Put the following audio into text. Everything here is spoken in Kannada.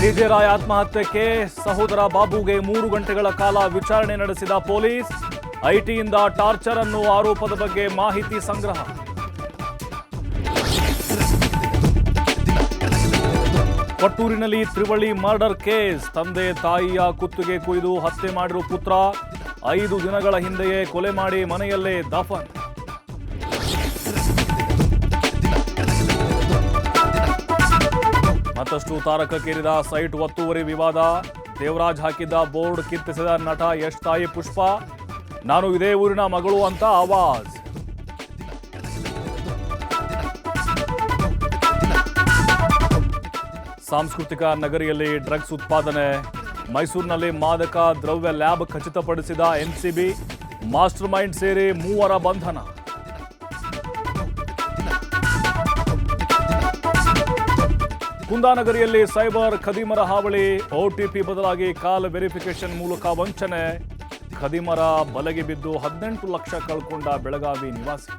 ಡಿಜೆ ರಾಯ್ ಆತ್ಮಹತ್ಯೆಗೆ ಸಹೋದರ ಬಾಬುಗೆ 3 ಗಂಟೆಗಳ ಕಾಲ ವಿಚಾರಣೆ ನಡೆಸಿದ ಪೊಲೀಸ್. ಐಟಿಯಿಂದ ಟಾರ್ಚರ್ ಅನ್ನೋ ಆರೋಪದ ಬಗ್ಗೆ ಮಾಹಿತಿ ಸಂಗ್ರಹ. ಕೊಟ್ಟೂರಿನಲ್ಲಿ ತ್ರಿವಳಿ ಮರ್ಡರ್ ಕೇಸ್. ತಂದೆ ತಾಯಿಯ ಕುತ್ತಿಗೆ ಕೊಯ್ದು ಹತ್ಯೆ ಮಾಡಿರುವ ಪುತ್ರ 5 ದಿನಗಳ ಹಿಂದೆಯೇ ಕೊಲೆ ಮಾಡಿ ಮನೆಯಲ್ಲೇ ದಫನ್. ಮತ್ತಷ್ಟು ತಾರಕಕ್ಕೇರಿದ ಸೈಟ್ ಒತ್ತುವರಿ ವಿವಾದ. ದೇವರಾಜ್ ಹಾಕಿದ್ದ ಬೋರ್ಡ್ ಕಿತ್ತಿಸಿದ ನಟ ಯಶ್ ತಾಯಿ ಪುಷ್ಪ, ನಾನು ಇದೇ ಊರಿನ ಮಗಳು ಅಂತ ಆವಾಜ್. ಸಾಂಸ್ಕೃತಿಕ ನಗರಿಯಲ್ಲಿ ಡ್ರಗ್ಸ್ ಉತ್ಪಾದನೆ. ಮೈಸೂರಿನಲ್ಲಿ ಮಾದಕ ದ್ರವ್ಯ ಲ್ಯಾಬ್ ಖಚಿತಪಡಿಸಿದ ಎನ್ಸಿಬಿ. ಮಾಸ್ಟರ್ ಮೈಂಡ್ ಸೇರಿ 3 ಬಂಧನ. ಕುಂದಾನಗರಿಯಲ್ಲಿ ಸೈಬರ್ ಖದೀಮರ ಹಾವಳಿ. OTP ಬದಲಾಗಿ ಕಾಲ್ ವೆರಿಫಿಕೇಶನ್ ಮೂಲಕ ವಂಚನೆ. ಖದೀಮರ ಬಲೆಗೆ ಬಿದ್ದು 18 ಲಕ್ಷ ಕಳ್ಕೊಂಡ ಬೆಳಗಾವಿ ನಿವಾಸಿ.